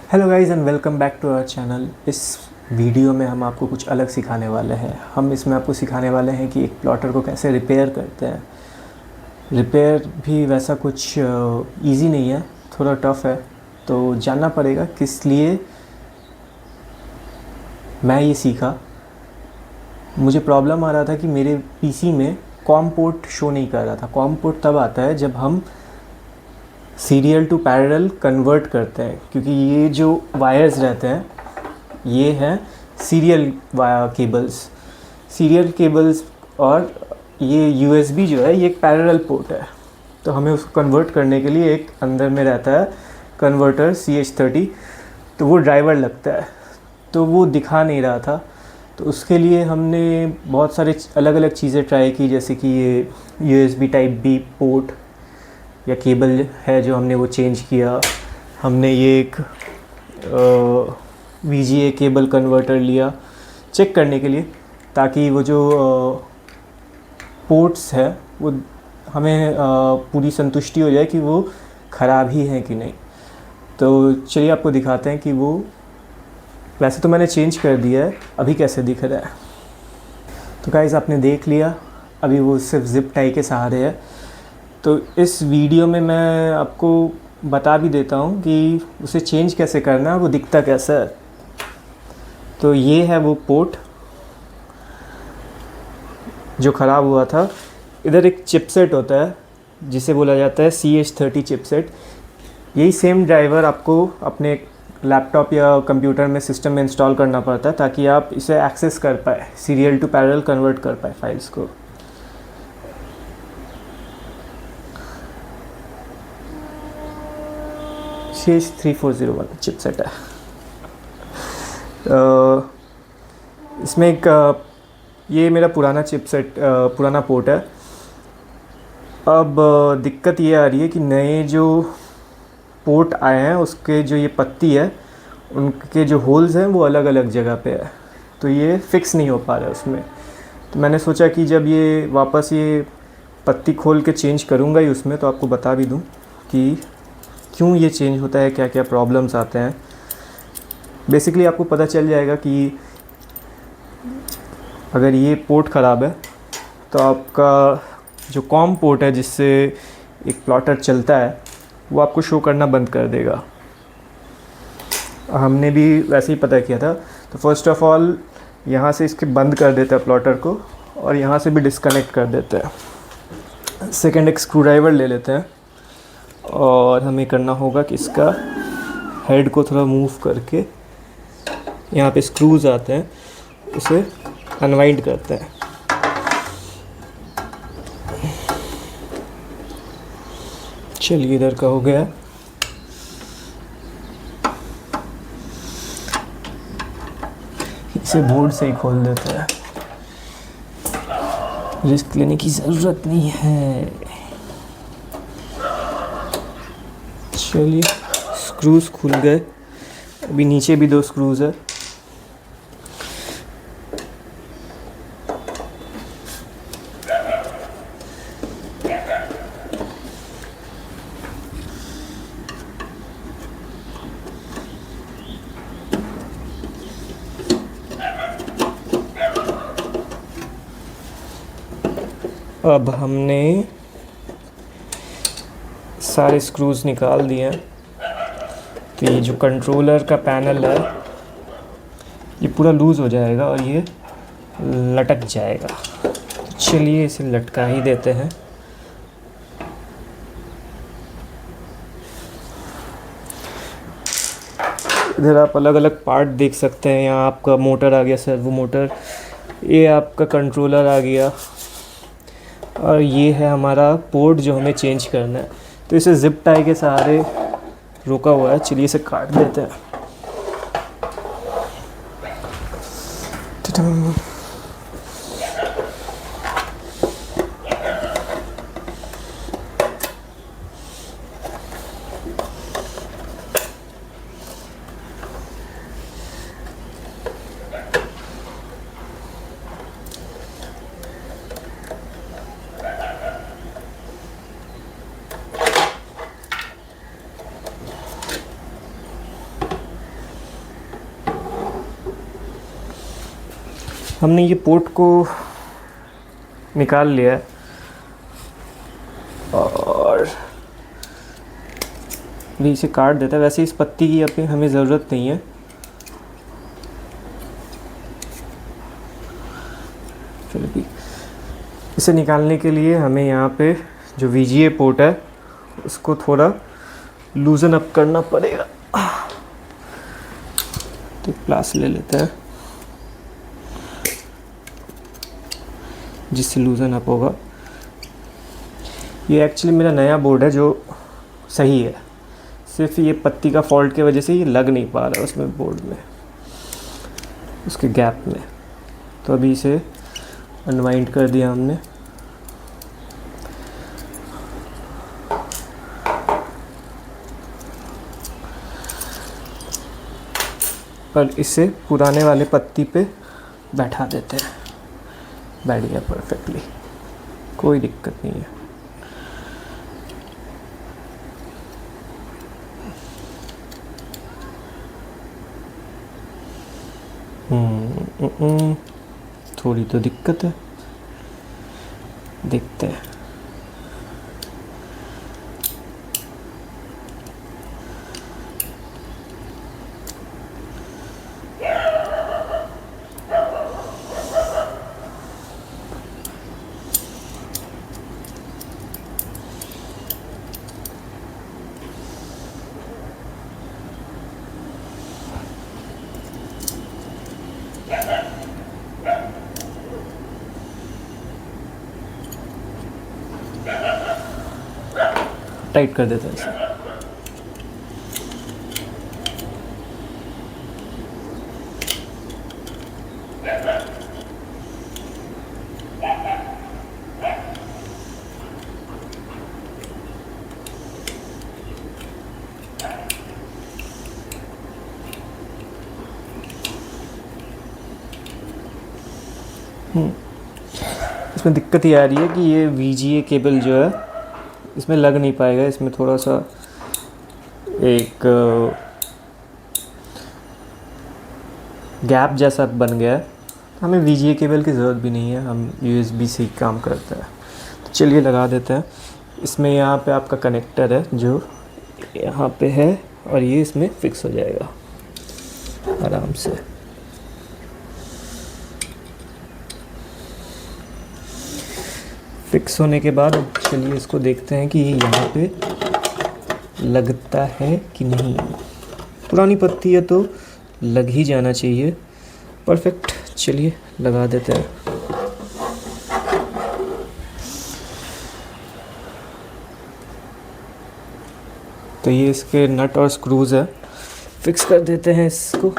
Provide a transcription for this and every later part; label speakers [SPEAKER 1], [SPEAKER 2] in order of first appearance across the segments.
[SPEAKER 1] Hello guys and welcome back to our channel. इस video में हम आपको कुछ अलग सिखाने वाले हैं। हम इसमें आपको सिखाने वाले हैं कि एक प्लॉटर को कैसे रिपेयर करते हैं। रिपेयर भी वैसा कुछ इजी नहीं है, थोड़ा टफ है, तो जानना पड़ेगा किस लिए मैं ये सीखा। मुझे प्रॉब्लम आ रहा था कि मेरे पीसी में कॉम पोर्ट शो नहीं कर रहा था। कॉम पोर्ट तब आता है जब हम सीरियल टू पैरेलल कन्वर्ट करते हैं, क्योंकि ये जो वायर्स रहते हैं ये हैं सीरियल केबल्स और ये यूएसबी जो है ये एक पैरेलल पोर्ट है। तो हमें उसको कन्वर्ट करने के लिए एक अंदर में रहता है कन्वर्टर CH30, तो वो ड्राइवर लगता है, तो वो दिखा नहीं रहा था। तो उसके लिए हमने बहुत सारे अलग अलग चीज़ें ट्राई की, जैसे कि ये USB टाइप B पोर्ट या केबल है जो हमने वो चेंज किया। हमने ये एक VGA केबल कन्वर्टर लिया चेक करने के लिए, ताकि वो जो पोर्ट्स है वो हमें पूरी संतुष्टि हो जाए कि वो ख़राब ही है कि नहीं। तो चलिए आपको दिखाते हैं कि वो वैसे तो मैंने चेंज कर दिया है, अभी कैसे दिख रहा है। तो गाइस आपने देख लिया, अभी वो सिर्फ जिप टाई के सहारे है। तो इस वीडियो में मैं आपको बता भी देता हूँ कि उसे चेंज कैसे करना है, वो दिखता कैसा है। तो ये है वो पोर्ट जो ख़राब हुआ था। इधर एक चिपसेट होता है जिसे बोला जाता है CH30 चिपसेट। यही सेम ड्राइवर आपको अपने लैपटॉप या कंप्यूटर में सिस्टम में इंस्टॉल करना पड़ता है, ताकि आप इसे एक्सेस कर पाए, सीरियल टू पैरेलल कन्वर्ट कर पाए फाइल्स को। CH340 वाला चिपसेट है। इसमें एक ये मेरा पुराना चिपसेट पुराना पोर्ट है। अब दिक्कत ये आ रही है कि नए जो पोर्ट आए हैं उसके जो ये पत्ती है उनके जो होल्स हैं वो अलग अलग जगह पे है, तो ये फिक्स नहीं हो पा रहा है उसमें। तो मैंने सोचा कि जब ये वापस ये पत्ती खोल के चेंज करूँगा ही उसमें, तो आपको बता भी दूँ कि क्यों ये चेंज होता है, क्या क्या प्रॉब्लम्स आते हैं। बेसिकली आपको पता चल जाएगा कि अगर ये पोर्ट ख़राब है तो आपका जो कॉम पोर्ट है जिससे एक प्लॉटर चलता है वो आपको शो करना बंद कर देगा। हमने भी वैसे ही पता किया था। तो फर्स्ट ऑफ ऑल यहाँ से इसके बंद कर देते हैं प्लॉटर को, और यहाँ से भी डिस्कनेक्ट कर देते हैं। सेकेंड एक स्क्रू ड्राइवर ले लेते हैं, और हमें करना होगा कि इसका हेड को थोड़ा मूव करके यहाँ पे स्क्रूज आते हैं उसे अनवाइंड करते हैं। चलिए इधर का हो गया। इसे बोर्ड से ही खोल देते हैं, रिस्क लेने की ज़रूरत नहीं है। चलिए स्क्रूज खुल गए। अभी नीचे भी 2 स्क्रूज है। अब हमने सारे स्क्रूज निकाल दिए हैं। तो ये जो कंट्रोलर का पैनल है ये पूरा लूज़ हो जाएगा और ये लटक जाएगा। तो चलिए इसे लटका ही देते हैं। इधर आप अलग अलग पार्ट देख सकते हैं। यहाँ आपका मोटर आ गया, सर्वो मोटर, ये आपका कंट्रोलर आ गया, और ये है हमारा पोर्ट जो हमें चेंज करना है। तो इसे जिप टाई के सहारे रोका हुआ है। चलिए इसे काट देते हैं। हमने ये पोर्ट को निकाल लिया है और भी इसे काट देता है। वैसे इस पत्ती की अपनी हमें ज़रूरत नहीं है। चलो भी इसे निकालने के लिए हमें यहाँ पे जो VGA पोर्ट है उसको थोड़ा लूजन अप करना पड़ेगा। तो प्लास ले लेते हैं जिससे लूजन अप होगा। ये एक्चुअली मेरा नया बोर्ड है जो सही है, सिर्फ ये पत्ती का फॉल्ट की वजह से ये लग नहीं पा रहा है उसमें, बोर्ड में, उसके गैप में। तो अभी इसे अनवाइंड कर दिया हमने। और इसे पुराने वाले पत्ती पे बैठा देते हैं। बैठ गया परफेक्टली, कोई दिक्कत नहीं है। थोड़ी तो दिक्कत है, देखते हैं। टाइट कर देते हैं इसे। इसमें दिक्कत ये आ रही है कि ये VGA केबल जो है इसमें लग नहीं पाएगा। इसमें थोड़ा सा एक गैप जैसा बन गया है। हमें VGA केबल की ज़रूरत भी नहीं है, हम USB से ही काम करते हैं। तो चलिए लगा देते हैं। इसमें यहाँ पे आपका कनेक्टर है जो यहाँ पे है और ये इसमें फिक्स हो जाएगा आराम से। फिक्स होने के बाद अब चलिए इसको देखते हैं कि ये यहाँ पे लगता है कि नहीं। पुरानी पत्ती है तो लग ही जाना चाहिए। परफेक्ट, चलिए लगा देते हैं। तो ये इसके नट और स्क्रूज है, फिक्स कर देते हैं इसको।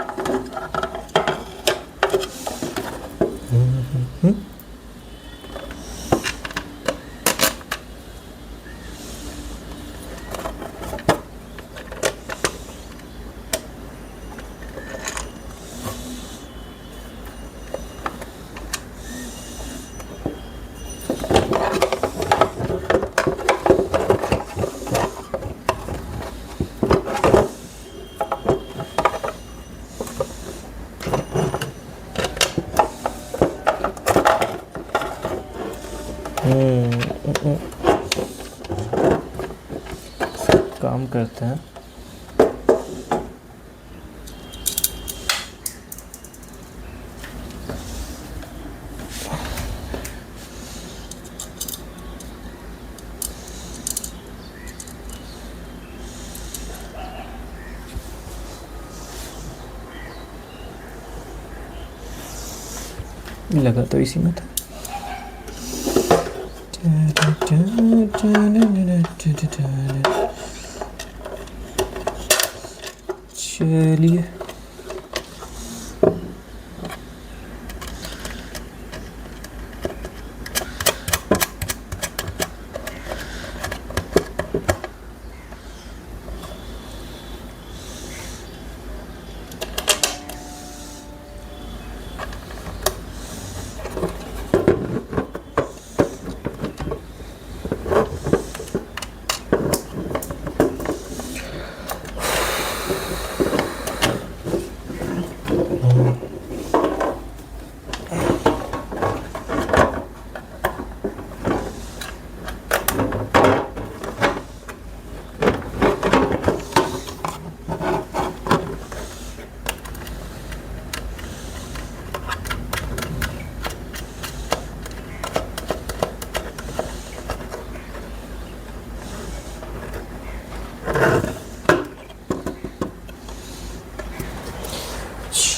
[SPEAKER 1] काम करते हैं। लगा तो इसी में था। चलिए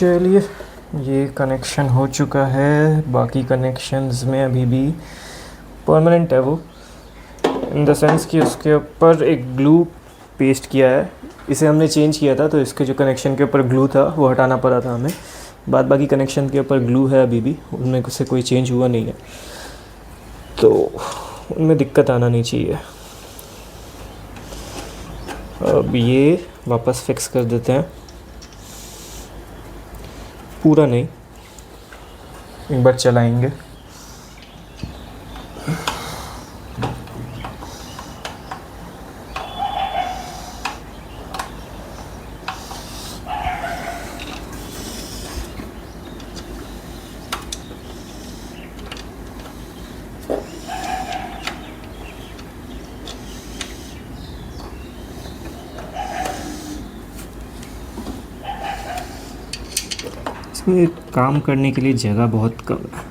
[SPEAKER 1] चलिए, ये कनेक्शन हो चुका है। बाकी कनेक्शंस में अभी भी परमानेंट है वो, इन द सेंस कि उसके ऊपर एक ग्लू पेस्ट किया है। इसे हमने चेंज किया था तो इसके जो कनेक्शन के ऊपर ग्लू था वो हटाना पड़ा था हमें। बाकी कनेक्शन के ऊपर ग्लू है अभी भी, उनमें से कोई चेंज हुआ नहीं है, तो उनमें दिक्कत आना नहीं चाहिए। अब ये वापस फिक्स कर देते हैं, पूरा नहीं, एक बार चलाएंगे। इसमें काम करने के लिए जगह बहुत कम है।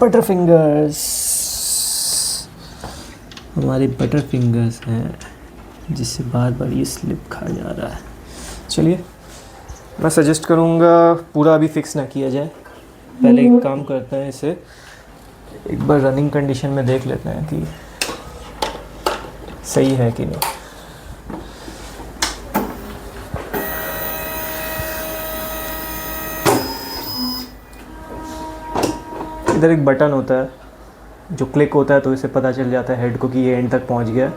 [SPEAKER 1] बटर फिंगर्स, हमारे बटर फिंगर्स हैं जिससे बार बार ये स्लिप खा जा रहा है। चलिए, मैं सजेस्ट करूँगा पूरा अभी फिक्स ना किया जाए, पहले एक काम करते हैं, इसे एक बार रनिंग कंडीशन में देख लेते हैं कि सही है कि नहीं। इधर एक बटन होता है जो क्लिक होता है तो इसे पता चल जाता है हेड को कि ये एंड तक पहुंच गया।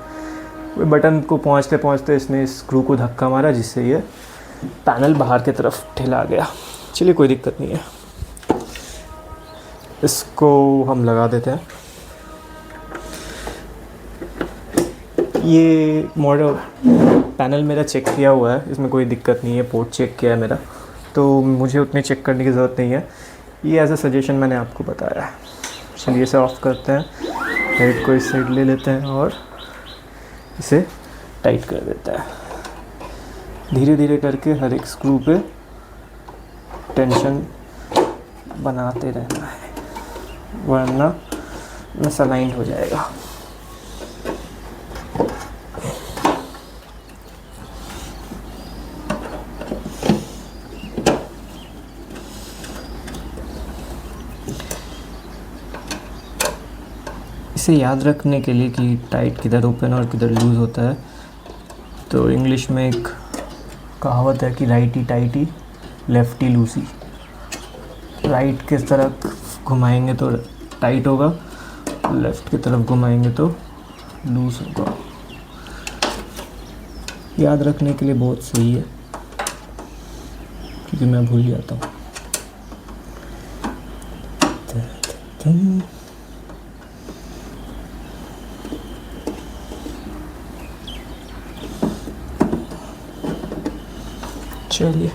[SPEAKER 1] वो बटन को पहुंचते पहुंचते इसने स्क्रू को धक्का मारा जिससे ये पैनल बाहर की तरफ ठिला गया। चलिए, कोई दिक्कत नहीं है, इसको हम लगा देते हैं। ये मॉडल पैनल मेरा चेक किया हुआ है, इसमें कोई दिक्कत नहीं है, पोर्ट चेक किया है मेरा, तो मुझे उतने चेक करने की ज़रूरत नहीं है। ये एज अ सजेशन मैंने आपको बताया है। चलिए, इसे ऑफ़ करते हैं, हेड को इस साइड ले लेते हैं और इसे टाइट कर देते हैं। धीरे धीरे करके हर एक स्क्रू पे टेंशन बनाते रहना है, वरना मिसअलाइंड हो जाएगा। इसे याद रखने के लिए कि टाइट किधर ओपन और किधर लूज़ होता है, तो इंग्लिश में एक कहावत है कि राइटी टाइटी लेफ्टी लूसी। राइट की तरफ घुमाएंगे तो टाइट होगा, लेफ़्ट की तरफ घुमाएंगे तो लूज़ होगा। याद रखने के लिए बहुत सही है, क्योंकि मैं भूल जाता हूँ। चलिए,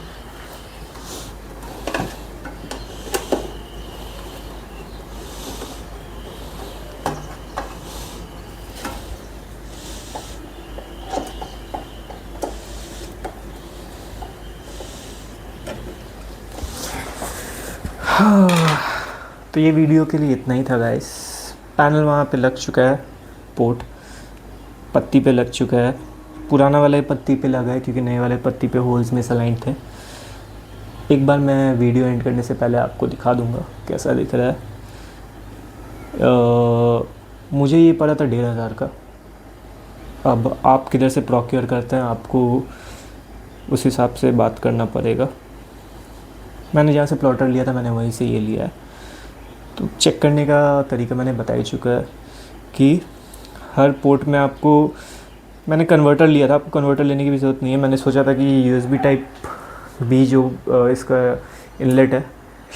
[SPEAKER 1] तो ये वीडियो के लिए इतना ही था गाइस। पैनल वहाँ पे लग चुका है, पोर्ट पत्ती पे लग चुका है। पुराना वाले पत्ती पे लगा है क्योंकि नए वाले पत्ती पे होल्स में सलाइन थे। एक बार मैं वीडियो एंड करने से पहले आपको दिखा दूंगा कैसा दिख रहा है। मुझे ये पड़ा था 1500 का। अब आप किधर से प्रोक्योर करते हैं आपको उस हिसाब से बात करना पड़ेगा। मैंने जहाँ से प्लॉटर लिया था मैंने वहीं से ये लिया है। तो चेक करने का तरीका मैंने बता ही चुका है कि हर पोर्ट में आपको, मैंने कन्वर्टर लिया था, आपको कन्वर्टर लेने की भी ज़रूरत नहीं है। मैंने सोचा था कि यूएसबी टाइप बी जो इसका इनलेट है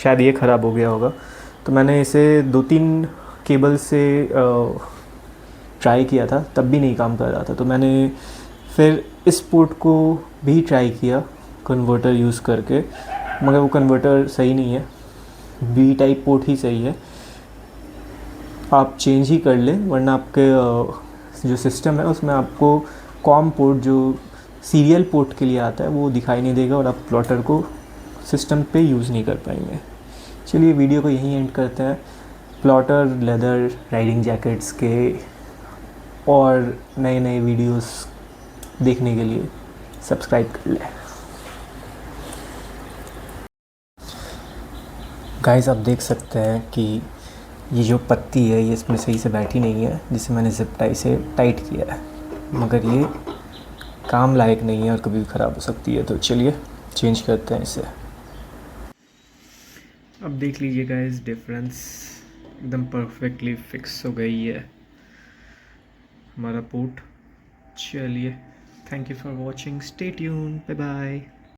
[SPEAKER 1] शायद ये ख़राब हो गया होगा, तो मैंने इसे 2-3 केबल से ट्राई किया था, तब भी नहीं काम कर रहा था। तो मैंने फिर इस पोर्ट को भी ट्राई किया कन्वर्टर यूज़ करके, मगर वो कन्वर्टर सही नहीं है, बी टाइप पोर्ट ही सही है। आप चेंज ही कर लें, वरना आपके जो सिस्टम है उसमें आपको कॉम पोर्ट जो सीरियल पोर्ट के लिए आता है वो दिखाई नहीं देगा और आप प्लॉटर को सिस्टम पे यूज़ नहीं कर पाएंगे। चलिए वीडियो को यहीं एंड करते हैं। प्लॉटर, लेदर, राइडिंग जैकेट्स के और नए नए वीडियोस देखने के लिए सब्सक्राइब कर लें। गाइस आप देख सकते हैं कि ये जो पत्ती है ये इसमें सही से बैठी नहीं है, जिसे मैंने ज़िप टाई से टाइट किया है, मगर ये काम लायक नहीं है और कभी भी ख़राब हो सकती है। तो चलिए चेंज करते हैं इसे। अब देख लीजिए गाइस, डिफरेंस एकदम परफेक्टली फिक्स हो गई है हमारा पोर्ट। चलिए, thank you for watching, stay tune, bye bye.